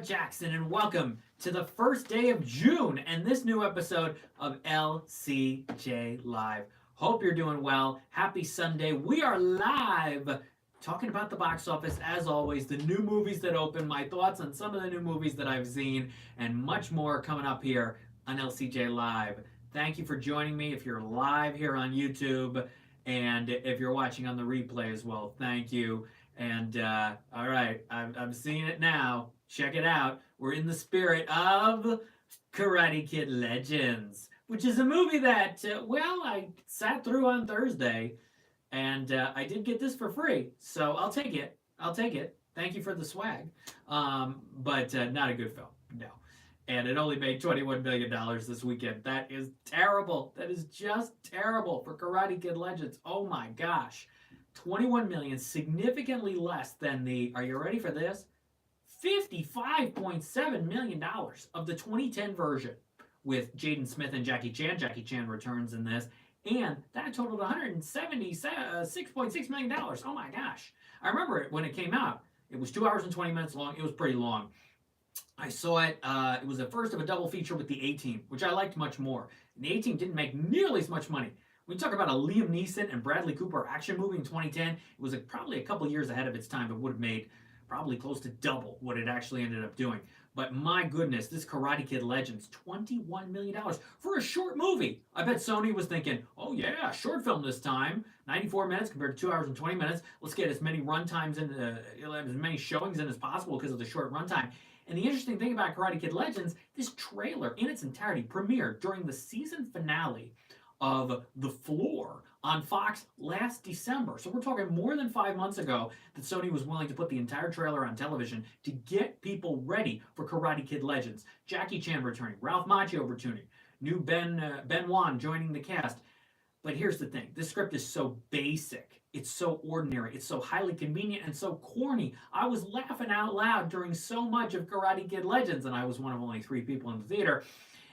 Jackson, and welcome to the first day of June and this new episode of LCJ Live. Hope you're doing well. Happy Sunday. We are live talking about the box office as always, the new movies that open, my thoughts on some of the new movies that I've seen, and much more coming up here on LCJ Live. Thank you for joining me if you're live here on YouTube and if you're watching on the replay as well. Thank you. And all right, I'm seeing it now. Check it out. We're in the spirit of Karate Kid Legends, which is a movie that, I sat through on Thursday, and I did get this for free, so I'll take it. I'll take it. Thank you for the swag. But not a good film, no. And it only made $21 million this weekend. That is terrible. That is just terrible for Karate Kid Legends. Oh my gosh. 21 million, significantly less than the, are you ready for this? $55.7 million of the 2010 version with Jaden Smith and Jackie Chan. Jackie Chan returns in this. And that totaled $176.6 million. Oh my gosh. I remember it when it came out. It was 2 hours and 20 minutes long. It was pretty long. I saw it. It was the first of a double feature with the A-Team, which I liked much more. And the A-Team didn't make nearly as much money. When you talk about a Liam Neeson and Bradley Cooper action movie in 2010, it was probably a couple years ahead of its time. It would have made probably close to double what it actually ended up doing. But my goodness, this Karate Kid Legends, $21 million for a short movie. I bet Sony was thinking, oh yeah, short film this time. 94 minutes compared to 2 hours and 20 minutes. Let's get as many runtimes in, as many showings in as possible because of the short runtime. And the interesting thing about Karate Kid Legends, this trailer in its entirety premiered during the season finale of The Floor on Fox last December. So we're talking more than 5 months ago that Sony was willing to put the entire trailer on television to get people ready for Karate Kid Legends. Jackie Chan returning, Ralph Macchio returning, new Ben Wan joining the cast. But here's the thing, this script is so basic, it's so ordinary, it's so highly convenient and so corny. I was laughing out loud during so much of Karate Kid Legends, and I was one of only 3 people in the theater,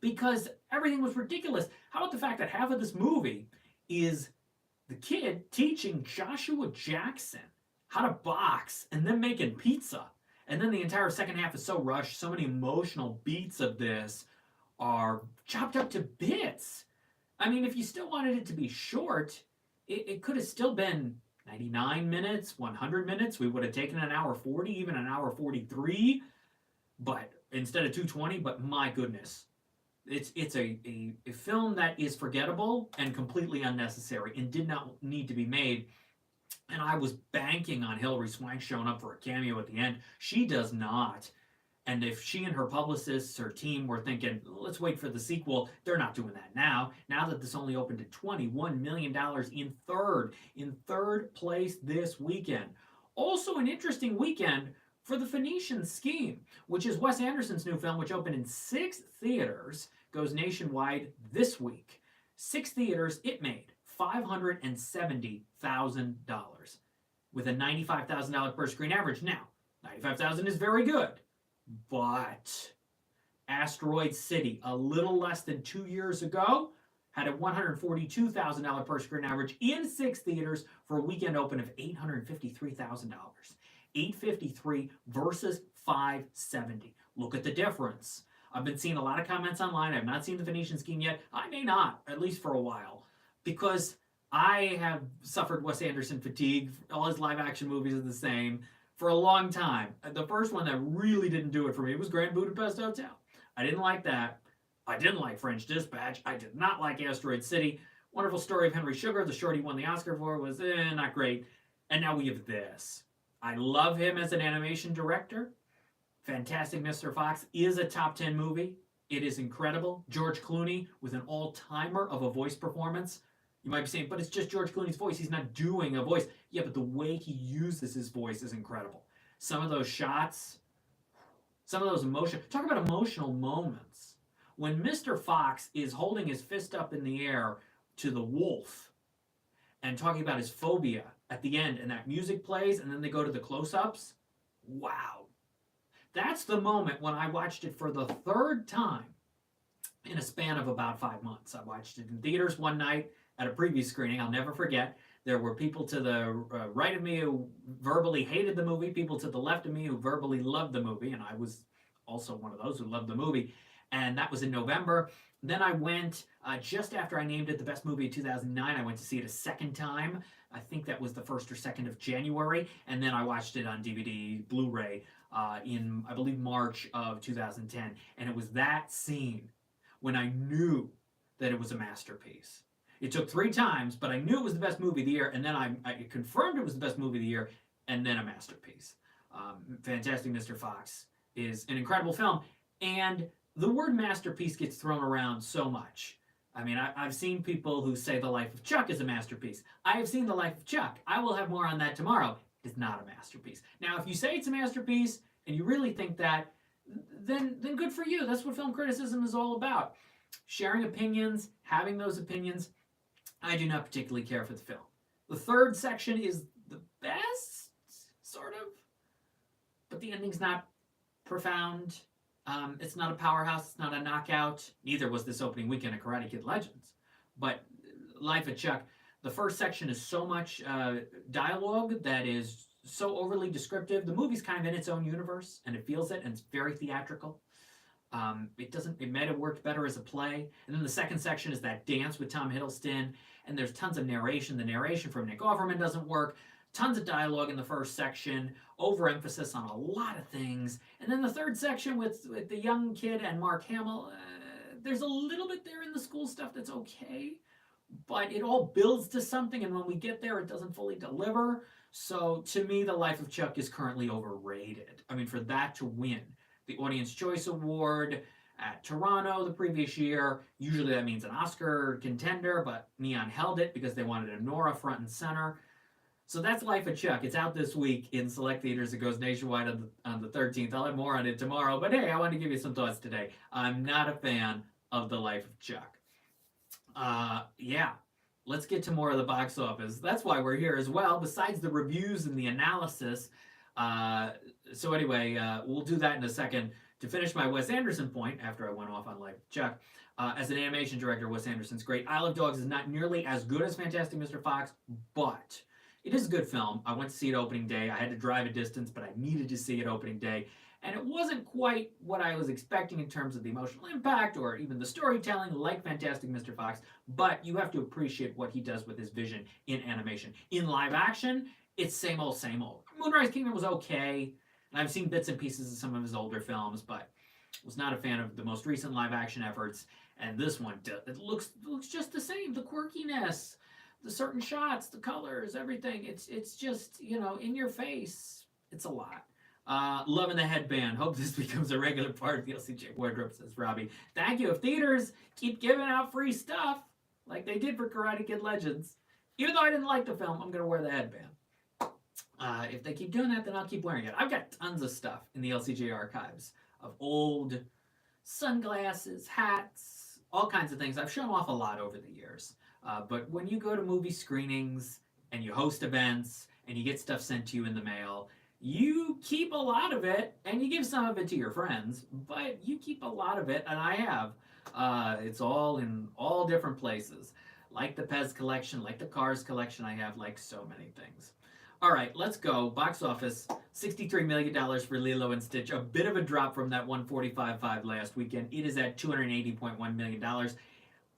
because everything was ridiculous. How about the fact that half of this movie is the kid teaching Joshua Jackson how to box and then making pizza? And then the entire second half is so rushed. So many emotional beats of this are chopped up to bits. I mean, if you still wanted it to be short, it could have still been 99 minutes, 100 minutes. We would have taken an hour 40, even an hour 43, but instead of 220. But my goodness, it's a film that is forgettable and completely unnecessary and did not need to be made. And I was banking on Hilary Swank showing up for a cameo at the end. She does not. And if she and her publicists, her team were thinking, let's wait for the sequel, they're not doing that now. Now that this only opened at $21 million in third place this weekend. Also an interesting weekend for the Phoenician Scheme, which is Wes Anderson's new film, which opened in 6 theaters, goes nationwide this week. 6 theaters, it made $570,000 with a $95,000 per screen average. Now, $95,000 is very good, but Asteroid City, a little less than 2 years ago, had a $142,000 per screen average in 6 theaters for a weekend open of $853,000. $853 versus $570. Look at the difference. I've been seeing a lot of comments online. I've not seen the Phoenician Scheme yet. I may not, at least for a while, because I have suffered Wes Anderson fatigue. All his live action movies are the same for a long time. The first one that really didn't do it for me was Grand Budapest Hotel. I didn't like that. I didn't like French Dispatch. I did not like Asteroid City. Wonderful Story of Henry Sugar, the short he won the Oscar for, was not great. And now we have this. I love him as an animation director. Fantastic Mr. Fox is a top 10 movie. It is incredible. George Clooney with an all-timer of a voice performance. You might be saying, but it's just George Clooney's voice. He's not doing a voice. Yeah, but the way he uses his voice is incredible. Some of those shots, some of those emotions. Talk about emotional moments. When Mr. Fox is holding his fist up in the air to the wolf and talking about his phobia at the end, and that music plays, and then they go to the close-ups. Wow. That's the moment when I watched it for the 3rd time in a span of about 5 months. I watched it in theaters one night at a preview screening. I'll never forget. There were people to the right of me who verbally hated the movie, people to the left of me who verbally loved the movie, and I was also one of those who loved the movie. And that was in November. Then I went, just after I named it the best movie of 2009, I went to see it a second time. I think that was the 1st or 2nd of January. And then I watched it on DVD, Blu-ray, in, I believe, March of 2010. And it was that scene when I knew that it was a masterpiece. It took 3 times, but I knew it was the best movie of the year, and then I confirmed it was the best movie of the year, and then a masterpiece. Fantastic Mr. Fox is an incredible film, and the word masterpiece gets thrown around so much. I mean, I've seen people who say The Life of Chuck is a masterpiece. I have seen The Life of Chuck. I will have more on that tomorrow. It is not a masterpiece. Now, if you say it's a masterpiece, and you really think that, then good for you. That's what film criticism is all about. Sharing opinions, having those opinions. I do not particularly care for the film. The third section is the best, sort of, but the ending's not profound. It's not a powerhouse. It's not a knockout. Neither was this opening weekend of Karate Kid Legends. But Life of Chuck, the first section is so much dialogue that is so overly descriptive. The movie's kind of in its own universe, and it feels it, and it's very theatrical. It might have worked better as a play. And then the second section is that dance with Tom Hiddleston, and there's tons of narration. The narration from Nick Offerman doesn't work. Tons of dialogue in the first section, overemphasis on a lot of things. And then the third section with the young kid and Mark Hamill, there's a little bit there in the school stuff that's okay, but it all builds to something, and when we get there, it doesn't fully deliver. So to me, The Life of Chuck is currently overrated. I mean, for that to win the Audience Choice Award at Toronto the previous year, usually that means an Oscar contender, but Neon held it because they wanted a Nora front and center. So that's Life of Chuck. It's out this week in select theaters. It goes nationwide on the 13th. I'll have more on it tomorrow. But hey, I wanted to give you some thoughts today. I'm not a fan of The Life of Chuck. Yeah, let's get to more of the box office. That's why we're here as well, besides the reviews and the analysis. So anyway, we'll do that in a second. To finish my Wes Anderson point, after I went off on Life of Chuck, as an animation director, Wes Anderson's great. Isle of Dogs is not nearly as good as Fantastic Mr. Fox, but it is a good film. I went to see it opening day. I had to drive a distance, but I needed to see it opening day. And it wasn't quite what I was expecting in terms of the emotional impact or even the storytelling like Fantastic Mr. Fox, but you have to appreciate what he does with his vision in animation. In live action, it's same old, same old. Moonrise Kingdom was okay, and I've seen bits and pieces of some of his older films, but was not a fan of the most recent live action efforts. And this one, it looks just the same. The quirkiness, the certain shots, the colors, everything. It's just, in your face. It's a lot. Loving the headband. Hope this becomes a regular part of the LCJ wardrobe, says Robbie. Thank you. If theaters keep giving out free stuff, like they did for Karate Kid Legends, even though I didn't like the film, I'm going to wear the headband. If they keep doing that, then I'll keep wearing it. I've got tons of stuff in the LCJ archives of old sunglasses, hats, all kinds of things. I've shown off a lot over the years. But when you go to movie screenings and you host events and you get stuff sent to you in the mail, you keep a lot of it and you give some of it to your friends, but you keep a lot of it, and I have. It's all in all different places. Like the Pez collection, like the Cars collection I have, like so many things. All right, let's go. Box office, $63 million for Lilo and Stitch. A bit of a drop from that $145.5 last weekend. It is at $280.1 million.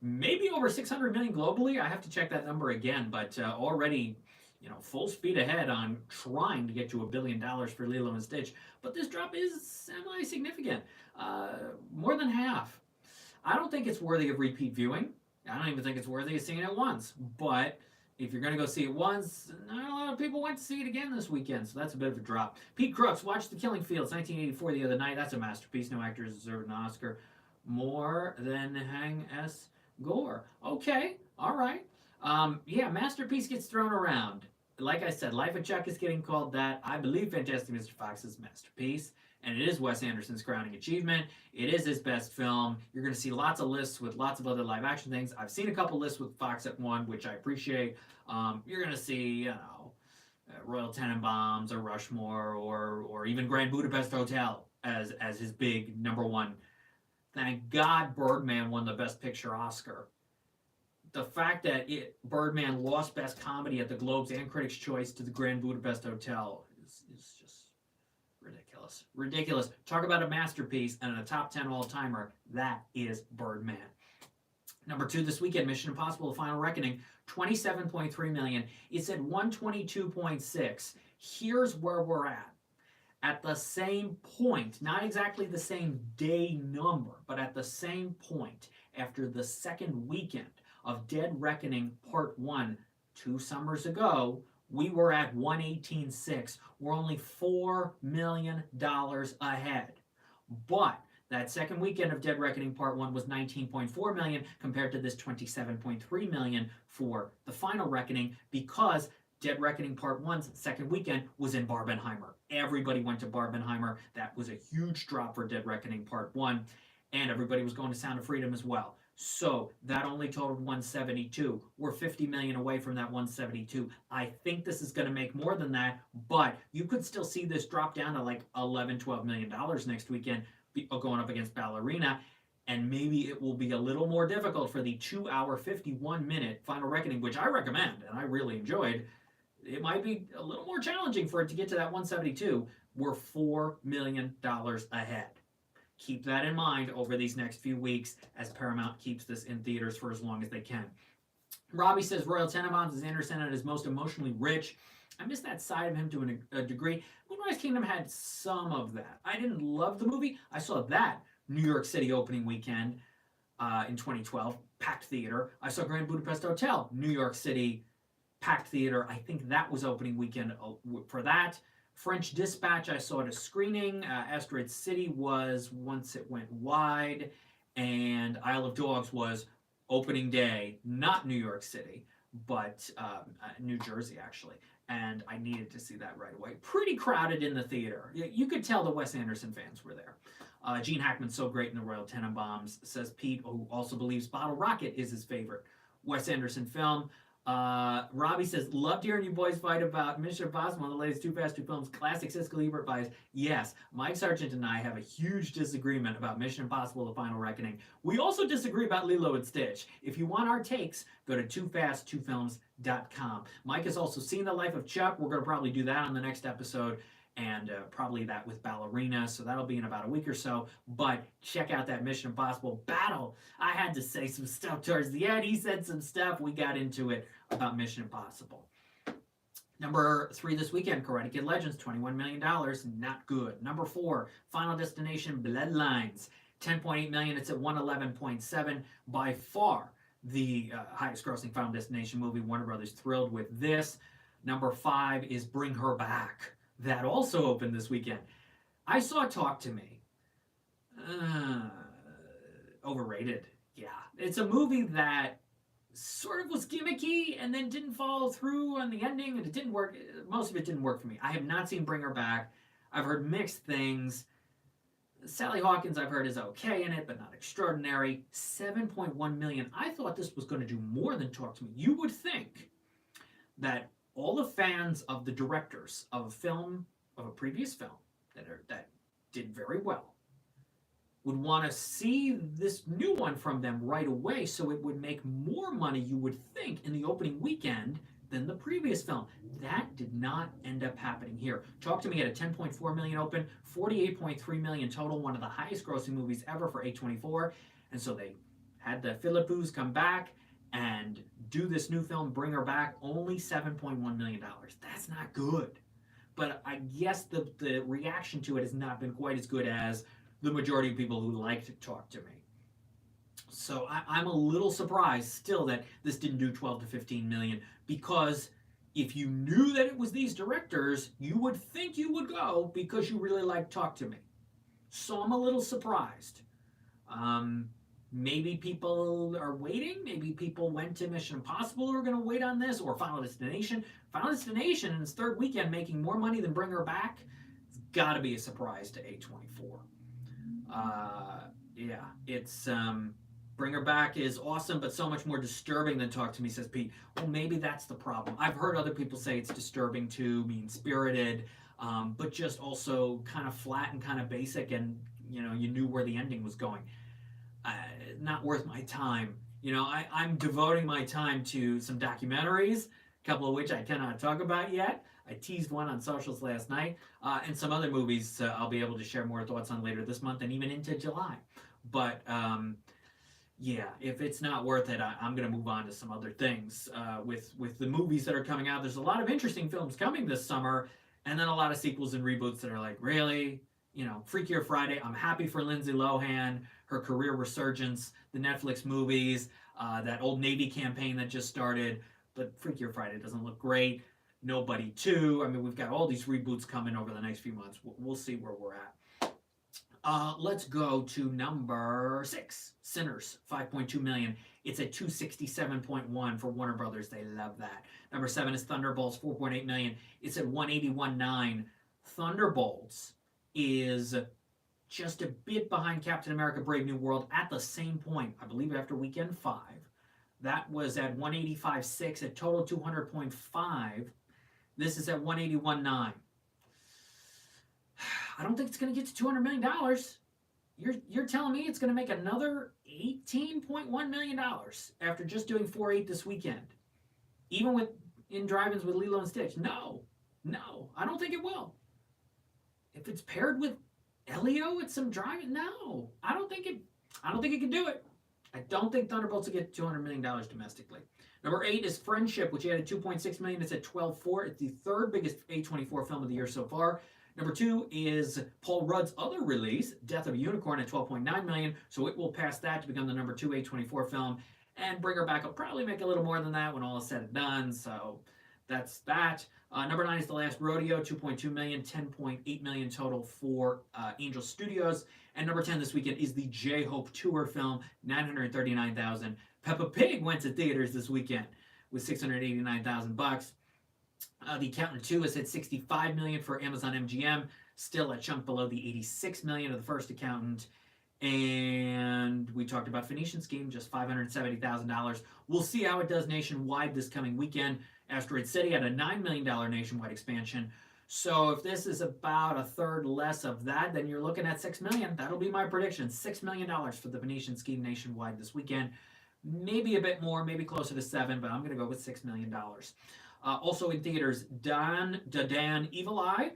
Maybe over $600 million globally. I have to check that number again, but already, full speed ahead on trying to get to $1 billion for Lilo and Stitch. But this drop is semi-significant. More than half. I don't think it's worthy of repeat viewing. I don't even think it's worthy of seeing it once. But if you're going to go see it once, not a lot of people went to see it again this weekend, so that's a bit of a drop. Pete Crooks watched The Killing Fields, 1984, the other night. That's a masterpiece. No actors deserve an Oscar more than Hang S. Gore. Okay, all right. Yeah, masterpiece gets thrown around. Like I said, Life of Chuck is getting called that. I believe Fantastic Mr. Fox's masterpiece, and it is Wes Anderson's crowning achievement. It is his best film. You're going to see lots of lists with lots of other live action things. I've seen a couple lists with Fox at one, which I appreciate. You're going to see, Royal Tenenbaums or Rushmore or even Grand Budapest Hotel as his big number one. Thank God Birdman won the Best Picture Oscar. The fact that Birdman lost Best Comedy at the Globes and Critics' Choice to the Grand Budapest Hotel is just Ridiculous. Ridiculous. Talk about a masterpiece and a top 10 all-timer. That is Birdman. Number 2 this weekend, Mission Impossible: The Final Reckoning, 27.3 million. It's at 122.6. Here's where we're at. At the same point, not exactly the same day number, but at the same point, after the second weekend of Dead Reckoning Part 1 2 summers ago, we were at 118.6. We're only $4 million ahead. But that second weekend of Dead Reckoning Part 1 was 19.4 million compared to this 27.3 million for The Final Reckoning, because Dead Reckoning Part 1's second weekend was in Barbenheimer. Everybody went to Barbenheimer. That was a huge drop for Dead Reckoning Part 1. And everybody was going to Sound of Freedom as well. So that only totaled 172. We're 50 million away from that 172. I think this is going to make more than that, but you could still see this drop down to like 11, 12 million dollars next weekend, going up against Ballerina. And maybe it will be a little more difficult for the 2-hour, 51-minute Final Reckoning, which I recommend and I really enjoyed. It might be a little more challenging for it to get to that 172. We're $4 million ahead. Keep that in mind over these next few weeks as Paramount keeps this in theaters for as long as they can. Robbie says Royal Tenenbaums is Anderson at his most emotionally rich. I miss that side of him to a degree. Moonrise Kingdom had some of that. I didn't love the movie. I saw that New York City opening weekend in 2012, packed theater. I saw Grand Budapest Hotel, New York City, packed theater. I think that was opening weekend for that. French Dispatch, I saw at a screening. Asteroid City was once it went wide. And Isle of Dogs was opening day, not New York City, but New Jersey, actually. And I needed to see that right away. Pretty crowded in the theater. You could tell the Wes Anderson fans were there. Gene Hackman's so great in the Royal Tenenbaums, says Pete, who also believes Bottle Rocket is his favorite Wes Anderson film. Robbie says, loved hearing you boys fight about Mission Impossible, the latest Too Fast, Too Films, classic Siskel Ebert bias. Yes, Mike Sargent and I have a huge disagreement about Mission Impossible, The Final Reckoning. We also disagree about Lilo and Stitch. If you want our takes, go to toofast2films.com. Mike has also seen The Life of Chuck. We're going to probably do that on the next episode. And probably that with Ballerina, so that'll be in about a week or so. But check out that Mission Impossible battle. I had to say some stuff towards the end. He said some stuff. We got into it about Mission Impossible. Number 3 this weekend, Karate Kid Legends, $21 million. Not good. Number 4, Final Destination Bloodlines, $10.8 million. It's at 111.7. By far the highest grossing Final Destination movie. Warner Brothers thrilled with this. Number 5 is Bring Her Back. That also opened this weekend. I saw Talk to Me. Overrated. Yeah. It's a movie that sort of was gimmicky and then didn't follow through on the ending, and it didn't work. Most of it didn't work for me. I have not seen Bring Her Back. I've heard mixed things. Sally Hawkins, I've heard, is okay in it, but not extraordinary. 7.1 million. I thought this was going to do more than Talk to Me. You would think that all the fans of the directors of a film, of a previous film that did very well, would want to see this new one from them right away, so it would make more money, you would think, in the opening weekend than the previous film. That did not end up happening here. Talk to Me at a 10.4 million open, 48.3 million total, one of the highest grossing movies ever for A24. And so they had the Philippus come back and do this new film, Bring Her Back, only $7.1 million. That's not good. But I guess the reaction to it has not been quite as good as the majority of people who liked Talk to Me. So I'm a little surprised still that this didn't do 12 to 15 million, because if you knew that it was these directors, you would think you would go because you really like Talk to Me. So I'm a little surprised. Maybe people are waiting. Maybe people went to Mission Impossible who are going to wait on this, or Final Destination. Final Destination in its third weekend making more money than Bring Her Back. It's got to be a surprise to A24. Yeah, it's Bring Her Back is awesome, but so much more disturbing than Talk to Me, says Pete. Well, maybe that's the problem. I've heard other people say it's disturbing too, mean-spirited, but just also kind of flat and kind of basic, and you knew where the ending was going. Not worth my time. I'm devoting my time to some documentaries, a couple of which I cannot talk about yet. I teased one on socials last night, and some other movies I'll be able to share more thoughts on later this month and even into July. But yeah, if it's not worth it, I'm going to move on to some other things. With the movies that are coming out, there's a lot of interesting films coming this summer, and then a lot of sequels and reboots that are like, really? You know, Freakier Friday. I'm happy for Lindsay Lohan, her career resurgence, the Netflix movies, that Old Navy campaign that just started. But Freakier Friday doesn't look great. Nobody 2. I mean, we've got all these reboots coming over the next few months. We'll see where we're at. Let's go to number 6, Sinners, 5.2 million. It's at 267.1 for Warner Brothers. They love that. Number 7 is Thunderbolts, 4.8 million. It's at 181.9. Thunderbolts is just a bit behind Captain America: Brave New World at the same point, I believe, after weekend 5. That was at 185.6, at total 200.5. This is at 181.9. I don't think it's going to get to $200 million. You're telling me it's going to make another $18.1 million after just doing 4.8 this weekend, even with in drive-ins with Lilo and Stitch? No, I don't think it will. If it's paired with Elio at some drive-in, no, I don't think it can do it. I don't think Thunderbolts will get $200 million domestically. Number 8 is Friendship, which added 2.6 million. It's at 12.4. It's the third biggest A24 film of the year so far. Number 2 is Paul Rudd's other release, Death of a Unicorn, at 12.9 million. So it will pass that to become the number 2 A24 film, and bring her back. I'll probably make a little more than that when all is said and done. So that's that. Number 9 is The Last Rodeo, 2.2 million, 10.8 million total for Angel Studios. And number 10 this weekend is the J-Hope Tour film, 939,000. Peppa Pig went to theaters this weekend with 689,000 bucks. The Accountant 2 is at 65 million for Amazon MGM, still a chunk below the 86 million of the first Accountant. And we talked about Phoenician Scheme, just $570,000. We'll see how it does nationwide this coming weekend. Asteroid City had a $9 million nationwide expansion. So if this is about a third less of that, then you're looking at $6 million. That'll be my prediction. $6 million for the Phoenician Scheme nationwide this weekend. Maybe a bit more, maybe closer to 7, but I'm going to go with $6 million. Also in theaters, Dan Evil Eye,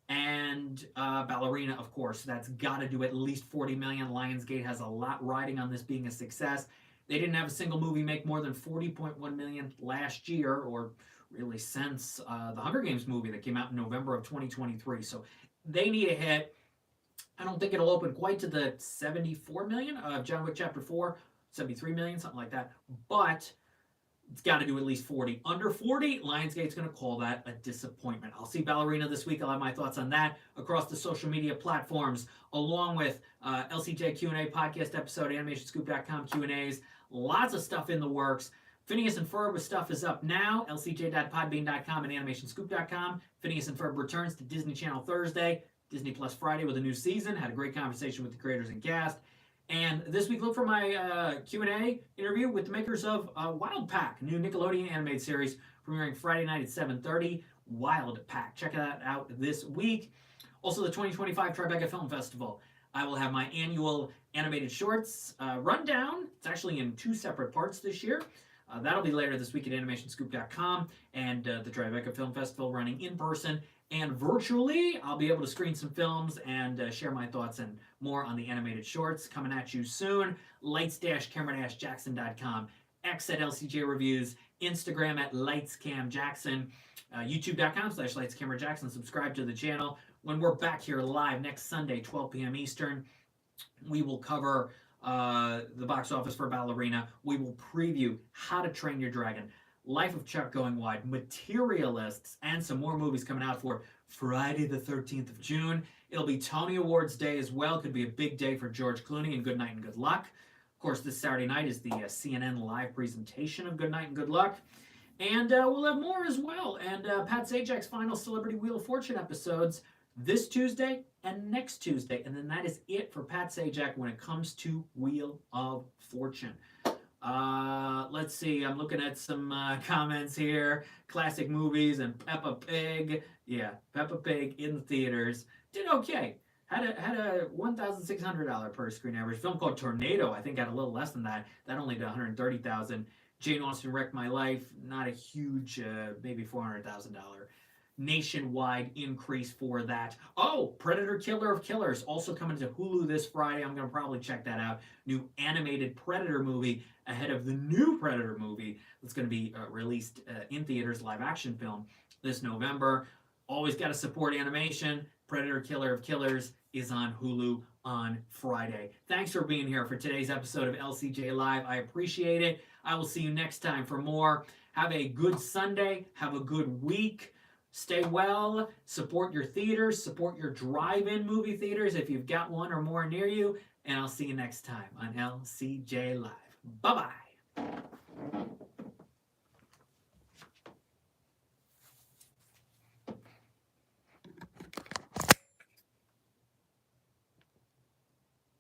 and Ballerina, of course. That's got to do at least 40 million. Lionsgate has a lot riding on this being a success. They didn't have a single movie make more than 40.1 million last year, or really since the Hunger Games movie that came out in November of 2023. So they need a hit. I don't think it'll open quite to the 74 million of John Wick Chapter 4, 73 million, something like that. But it's got to do at least 40. Under 40, Lionsgate's going to call that a disappointment. I'll see Ballerina this week. I'll have my thoughts on that across the social media platforms, along with LCJ Q&A podcast episode, animationscoop.com Q&As. Lots of stuff in the works. Phineas and Ferb with stuff is up now. lcj.podbean.com and animationscoop.com. Phineas and Ferb returns to Disney Channel Thursday, Disney Plus Friday with a new season. Had a great conversation with the creators and cast. And this week, look for my Q&A interview with the makers of Wild Pack, new Nickelodeon animated series premiering Friday night at 7:30. Wild Pack. Check that out this week. Also, the 2025 Tribeca Film Festival. I will have my annual animated shorts rundown. It's actually in 2 separate parts this year. That'll be later this week at animationscoop.com, and the Tribeca Film Festival running in person and virtually. I'll be able to screen some films and share my thoughts and more on the animated shorts coming at you soon. Lights-camera-jackson.com, X at LCJ Reviews, Instagram at LightsCamJackson, YouTube.com/LightsCameraJackson. Subscribe to the channel. When we're back here live next Sunday, 12 p.m. Eastern, we will cover the box office for Ballerina. We will preview How to Train Your Dragon, Life of Chuck Going Wide, Materialists, and some more movies coming out for Friday the 13th of June. It'll be Tony Awards Day as well. Could be a big day for George Clooney and Good Night and Good Luck. Of course, this Saturday night is the CNN live presentation of Good Night and Good Luck. And we'll have more as well. And Pat Sajak's final Celebrity Wheel of Fortune episodes this Tuesday and next Tuesday. And then that is it for Pat Sajak when it comes to Wheel of Fortune. Let's see. I'm looking at some comments here. Classic movies and Peppa Pig. Yeah, Peppa Pig in the theaters. Did okay. Had a $1,600 per screen average. Film called Tornado, I think, got a little less than that. That only did $130,000. Jane Austen Wrecked My Life, not a huge, maybe $400,000 nationwide increase for that. Oh, Predator Killer of Killers also coming to Hulu this Friday. I'm going to probably check that out. New animated Predator movie ahead of the new Predator movie that's going to be released in theaters, live action film this November. Always got to support animation. Predator Killer of Killers is on Hulu on Friday. Thanks for being here for today's episode of LCJ Live. I appreciate it. I will see you next time for more. Have a good Sunday. Have a good week. Stay well. Support your theaters. Support your drive-in movie theaters if you've got one or more near you. And I'll see you next time on LCJ Live. Bye-bye.